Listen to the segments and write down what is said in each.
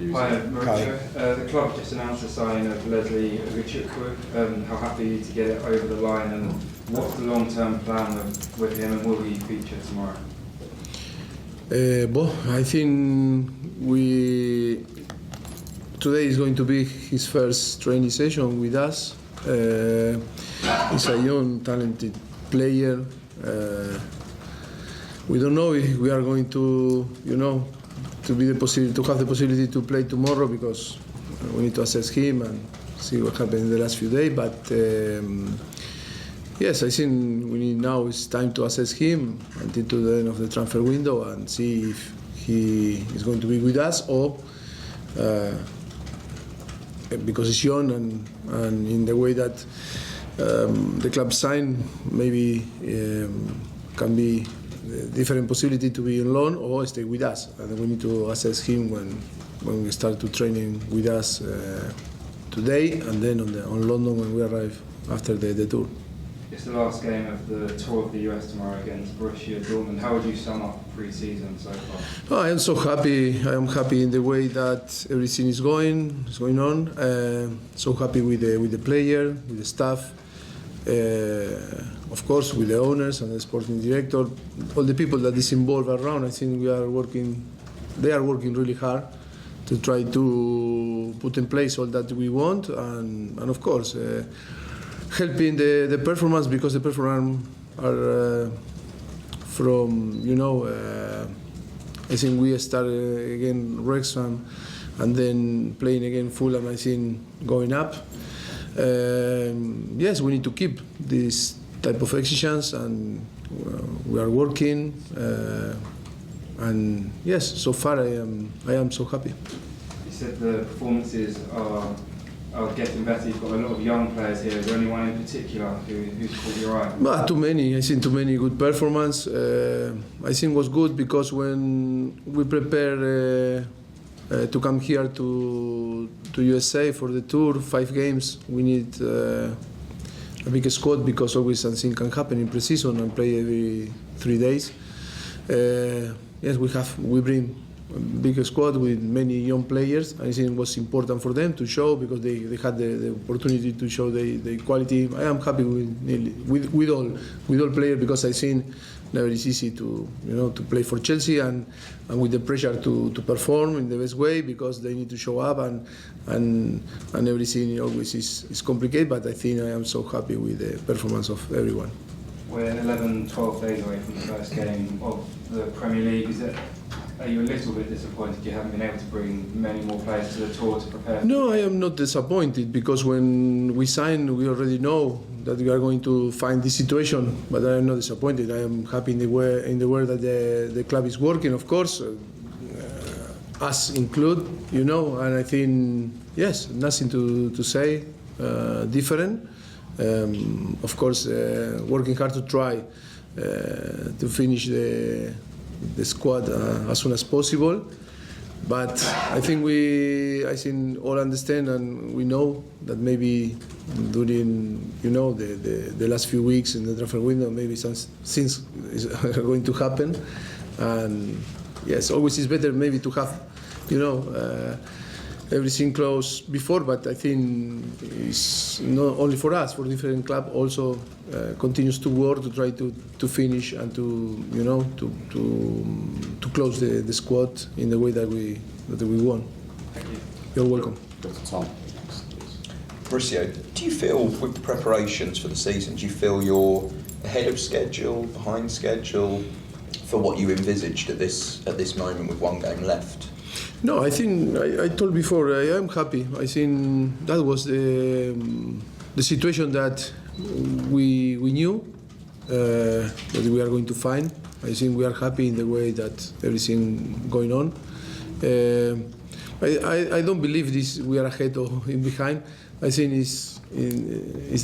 Hi, Mauricio. The club just announced the signing of Levi Colwill. How happy are you to get it over the line, and what's the long-term plan with him, and will he feature tomorrow? I think today is going to be his first training session with us. He's a young, talented player. We don't know if we are going to, to have the possibility to play tomorrow, because we need to assess him and see what happened in the last few days. But yes, I think now it's time to assess him until to the end of the transfer window and see if he is going to be with us, or because he's young and in the way that the club signed, maybe can be a different possibility to be on loan or stay with us. And we need to assess him when we start to training with us today, and then on London when we arrive after the tour. It's the last game of the tour of the US tomorrow against Borussia Dortmund. How would you sum up pre-season so far? I am so happy. I am happy in the way that everything is going on. So happy with the player, with the staff, of course with the owners and the sporting director, all the people that is involved around. I think they are working really hard to try to put in place all that we want, and of course helping the performance, because the performance are from I think we started again Wrexham and then playing again Fulham, I think going up. Yes, we need to keep this type of exigence, and we are working. And yes, so far I am so happy. You said the performances are getting better. You've got a lot of young players here. Is there anyone in particular who's caught your eye? Too many. I think too many good performance. I think it was good because when we prepare to come here to USA for the tour, 5 games, we need a big squad, because always something can happen in pre-season and play every 3 days. Yes, we bring a big squad with many young players. I think it was important for them to show, because they had the opportunity to show the quality. I am happy with all players, because I think never is easy to play for Chelsea and with the pressure to perform in the best way, because they need to show up and everything always is complicated. But I think I am so happy with the performance of everyone. We're 11-12 days away from the first game of the Premier League. Are you a little bit disappointed you haven't been able to bring many more players to the tour to prepare? No, I am not disappointed, because when we signed, we already know that we are going to find this situation. But I am not disappointed. I am happy in the way that the club is working, of course, us include, and I think, yes, nothing to say different. Of course, working hard to try to finish the squad as soon as possible, but I think all understand, and we know that maybe during the last few weeks in the transfer window, maybe some things are going to happen, and yes, always is better maybe to have everything closed before. But I think it's not only for us, for different club also continues to work to try to finish and to close the squad in the way that we want. Thank you. You're welcome. Dr. Tom. Mauricio, do you feel with the preparations for the season, do you feel you're ahead of schedule, behind schedule for what you envisaged at this moment with 1 game left? No, I think I told before, I am happy. I think that was the situation that we knew that we are going to find. I think we are happy in the way that everything going on. I don't believe we are ahead or in behind. I think it's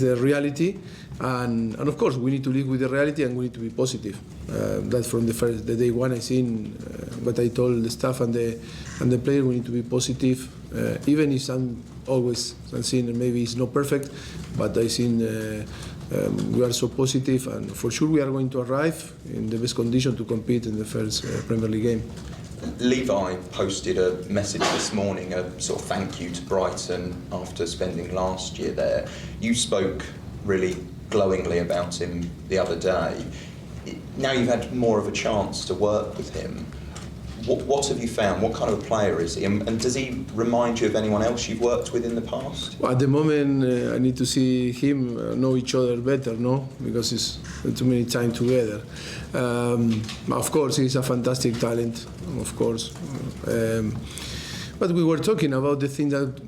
the reality, and of course we need to live with the reality, and we need to be positive. That from the day one, I think what I told the staff and the player, we need to be positive, even if something maybe is not perfect, but I think we are so positive, and for sure we are going to arrive in the best condition to compete in the first Premier League game. Levi posted a message this morning, a sort of thank you to Brighton after spending last year there. You spoke really glowingly about him the other day. Now you've had more of a chance to work with him. What have you found? What kind of a player is he? And does he remind you of anyone else you've worked with in the past? Well, at the moment, I need to see him know each other better, no? Because it's too many time together. Of course, he's a fantastic talent, of course. But we were talking about the thing that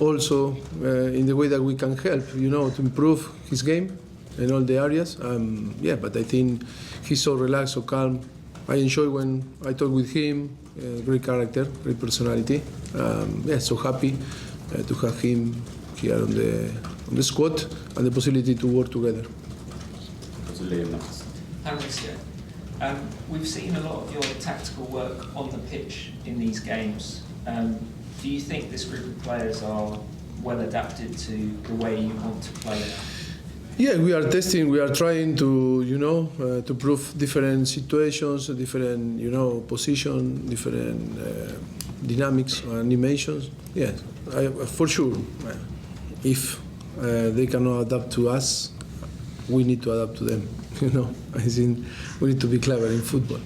also in the way that we can help, to improve his game in all the areas. But I think he's so relaxed, so calm. I enjoy when I talk with him. Great character, great personality. So happy to have him here on the squad and the possibility to work together. Hi, Mauricio. We've seen a lot of your tactical work on the pitch in these games. Do you think this group of players are well adapted to the way you want to play? Yeah, we are testing. We are trying to to prove different situations, different position, different dynamics, animations. Yeah, for sure. If they cannot adapt to us, we need to adapt to them. I think we need to be clever in football.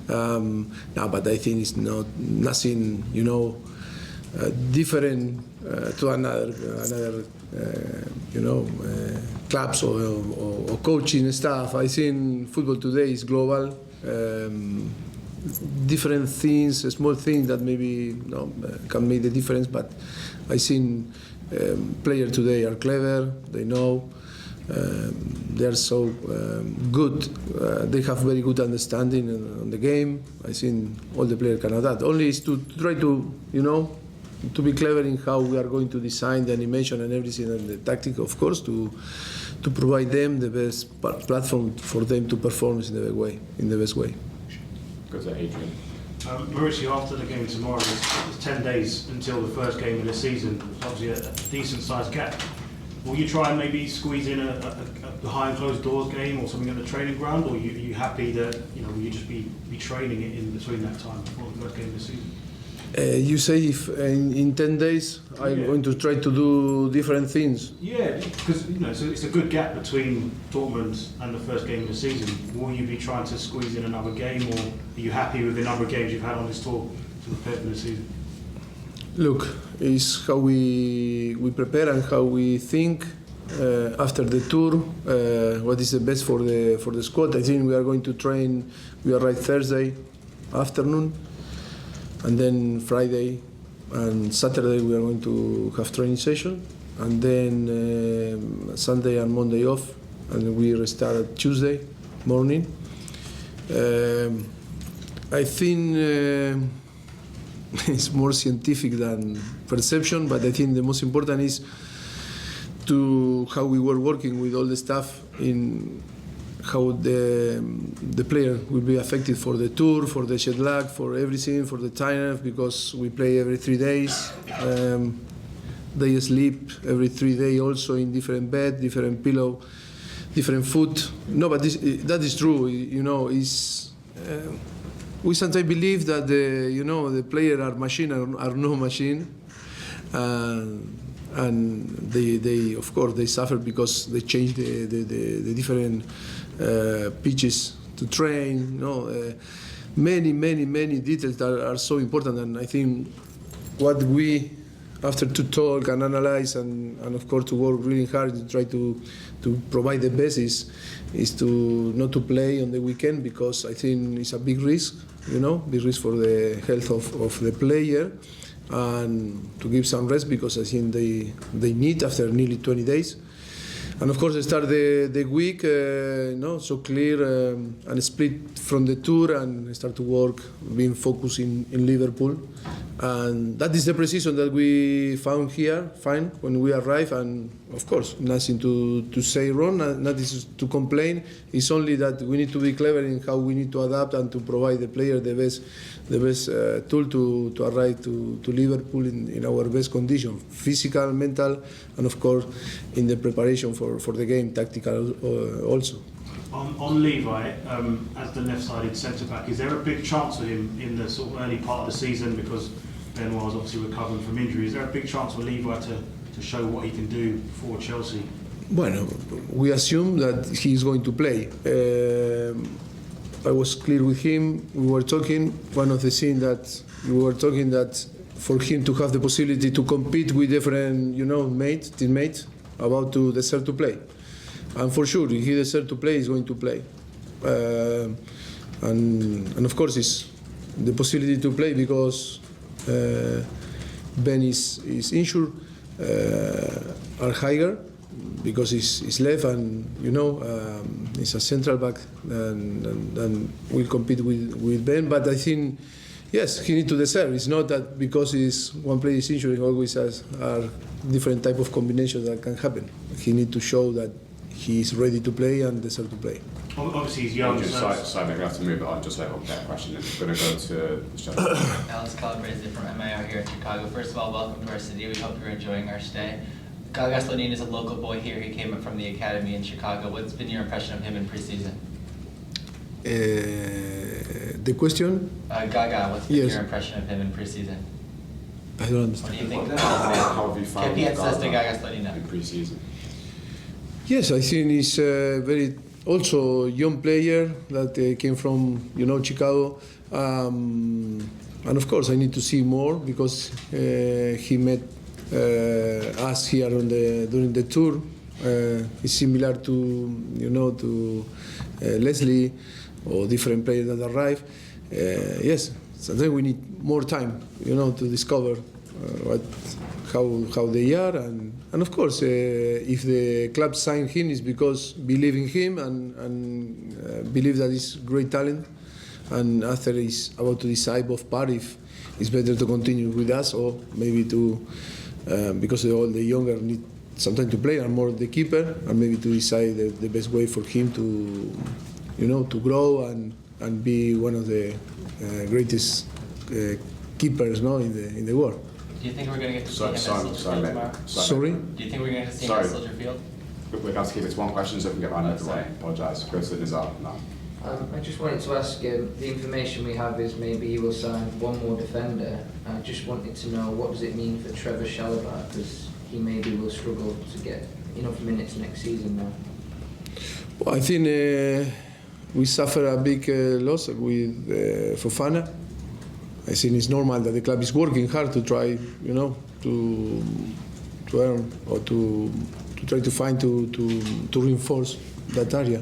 But I think it's nothing different to another clubs or coaching staff. I think football today is global. Different things, small things that maybe can make the difference. But I think players today are clever. They know. They are so good. They have very good understanding on the game. I think all the players can adapt. Only is to try to to be clever in how we are going to design the animation and everything, and the tactic, of course, to provide them the best platform for them to perform in the best way. Goes to Adrian. Mauricio, after the game tomorrow, it's 10 days until the first game of the season. Obviously, a decent-sized gap. Will you try and maybe squeeze in a behind closed doors game or something at the training ground, or are you happy that will you just be training it in between that time before the first game of the season? You say if in 10 days I'm going to try to do different things? Yeah, because it's a good gap between Dortmund and the first game of the season. Will you be trying to squeeze in another game, or are you happy with the number of games you've had on this tour to prepare for the season? Look, it's how we prepare and how we think after the tour. What is the best for the squad? I think we are going to train. We arrive Thursday afternoon. And then Friday and Saturday we are going to have training session, and then Sunday and Monday off, and we restart Tuesday morning. I think it's more scientific than perception, but I think the most important is to how we were working with all the staff in how the player will be affected for the tour, for the jet lag, for everything, for the tiredness, because we play every 3 days. They sleep every 3 days also in different bed, different pillow, different food. No, but that is true. We sometimes believe that the player are machine are no machine, and they of course they suffer because they change the different pitches to train. Many details that are so important, and I think what we after to talk and analyze and of course to work really hard to try to provide the best is to not to play on the weekend, because I think it's a big risk, big risk for the health of the player, and to give some rest, because I think they need after nearly 20 days. And of course, they start the week so clear and split from the tour, and start to work, being focused in Liverpool. And that is the precision that we find when we arrive. And of course, nothing to say wrong, nothing to complain. It's only that we need to be clever in how we need to adapt and to provide the player the best tool to arrive to Liverpool in our best condition, physical, mental, and of course in the preparation for the game, tactical also. On Levi, as the left-sided centre-back, is there a big chance for him in the sort of early part of the season, because Benoit is obviously recovering from injury? Is there a big chance for Levi to show what he can do for Chelsea? Bueno, we assume that he is going to play. I was clear with him. We were talking. One of the things that we were talking that for him to have the possibility to compete with different, teammates about to deserve to play. And for sure, if he deserves to play, he's going to play. And of course, it's the possibility to play because Ben is injured, are higher because he's left and he's a central back and will compete with Ben. But I think yes, he needs to deserve. It's not that because one player is injured, he always are different type of combinations that can happen. He needs to show that he's ready to play and deserves to play. Obviously, he's young. Sorry, maybe I have to move it on just so I hope that question. I'm going to go to Chalobah. Alex Calabrese from MIR here in Chicago. First of all, welcome to our city. We hope you're enjoying our stay. Slonina is a local boy here. He came up from the academy in Chicago. What's been your impression of him in preseason? The question? What's been your impression of him in preseason? I don't understand. What do you think? How have you found Slonina in pre-season? Yes, I think he's a very also young player that came from Chicago, and of course I need to see more because he met us here during the tour. He's similar to Leslie or different players that arrive. Yes, sometimes we need more time, to discover how they are, and of course, if the club signed him, it's because believe in him and believe that he's great talent, and after he's about to decide both parties, if it's better to continue with us or maybe to because all the younger need sometimes to play and more the keeper, and maybe to decide the best way for him to grow and be one of the greatest keepers in the world. Do you think we're going to get to see him at Soldier Field tomorrow? Sorry? Do you think we're going to see him at Soldier Field? We're going to keep it one question so we can get right out of the way. I apologise. Chris, it is out now. I just wanted to ask, the information we have is maybe he will sign one more defender. I just wanted to know, what does it mean for Trevor Chalobah, because he maybe will struggle to get enough minutes next season now. Well, I think we suffer a big loss with Fofana. I think it's normal that the club is working hard to try, to earn or to try to find to reinforce that area.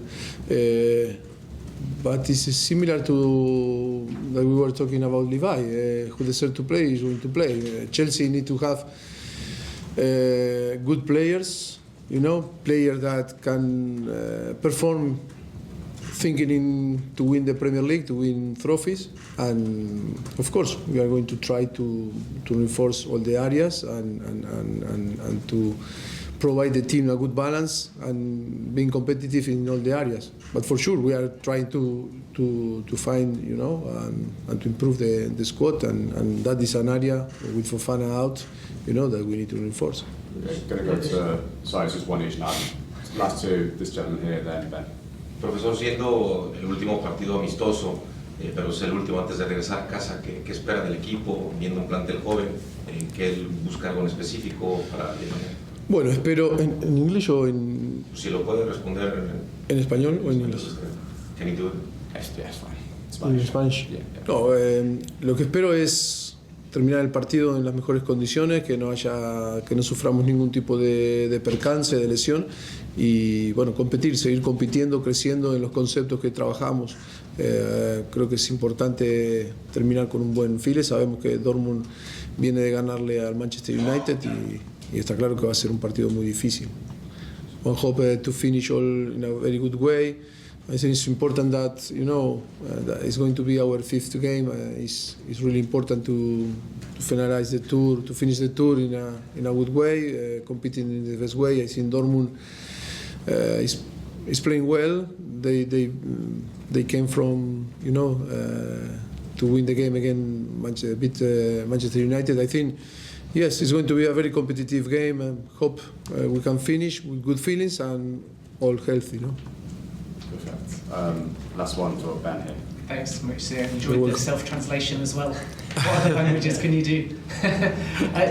But it's similar to that we were talking about Levi. Who deserves to play is going to play. Chelsea need to have good players, players that can perform, thinking to win the Premier League, to win trophies, and of course we are going to try to reinforce all the areas and to provide the team a good balance and being competitive in all the areas. But for sure we are trying to find and to improve the squad, and that is an area with Fofana out that we need to reinforce. Going to go to just one each now. Last two, this gentleman here, then Ben. Profesor, siendo el último partido amistoso, pero es el último antes de regresar a casa, ¿qué espera del equipo, viendo un plantel joven, que él busca algo en específico para llegar? Bueno, espero en inglés o en... Si lo puede responder en español o en inglés. Can you do it? Yes, fine. En Spanish. Yeah. No, lo que espero es terminar el partido en las mejores condiciones, que no suframos ningún tipo de percance, de lesión, y bueno, seguir compitiendo, creciendo en los conceptos que trabajamos. Creo que es importante terminar con un buen file. Sabemos que Dortmund viene de ganarle al Manchester United y está claro que va a ser un partido muy difícil. I hope to finish all in a very good way. I think it's important that that it's going to be our fifth game. It's really important to finalize the tour, to finish the tour in a good way, competing in the best way. I think Dortmund is playing well. They came from to win the game against Manchester United. I think yes, it's going to be a very competitive game. Hope we can finish with good feelings and all healthy. Perfect. Last one for Ben here. Thanks, Mauricio. I You're enjoyed the welcome. self-translation as well. What other languages can you do?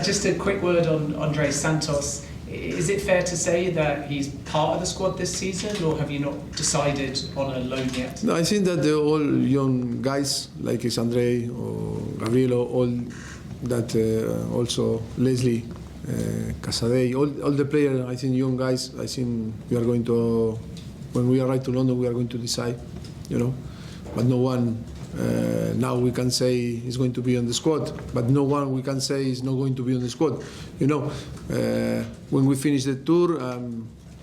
Just a quick word on Andrey Santos. Is it fair to say that he's part of the squad this season, or have you not decided on a loan yet? No, I think that the all young guys like Andrey or Gabrielo, all that also Leslie, Casadei, all the players, I think young guys, I think we are going to, when we arrive to London, we are going to decide, but no one now we can say is going to be on the squad, but no one we can say is not going to be on the squad. When we finish the tour,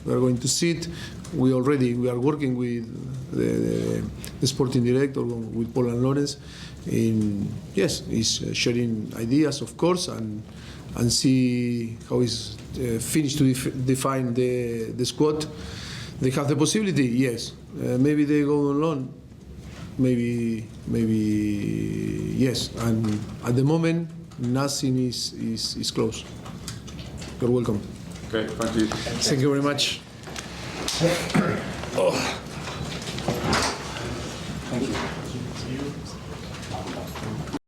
we are going to sit. We are working with the sporting director, with Paul and Lawrence. Yes, he's sharing ideas, of course, and see how he's finished to define the squad. They have the possibility, yes. Maybe they go on loan. Maybe yes. And at the moment, nothing is close. You're welcome. Okay, thank you. Thank you very much. Thank you.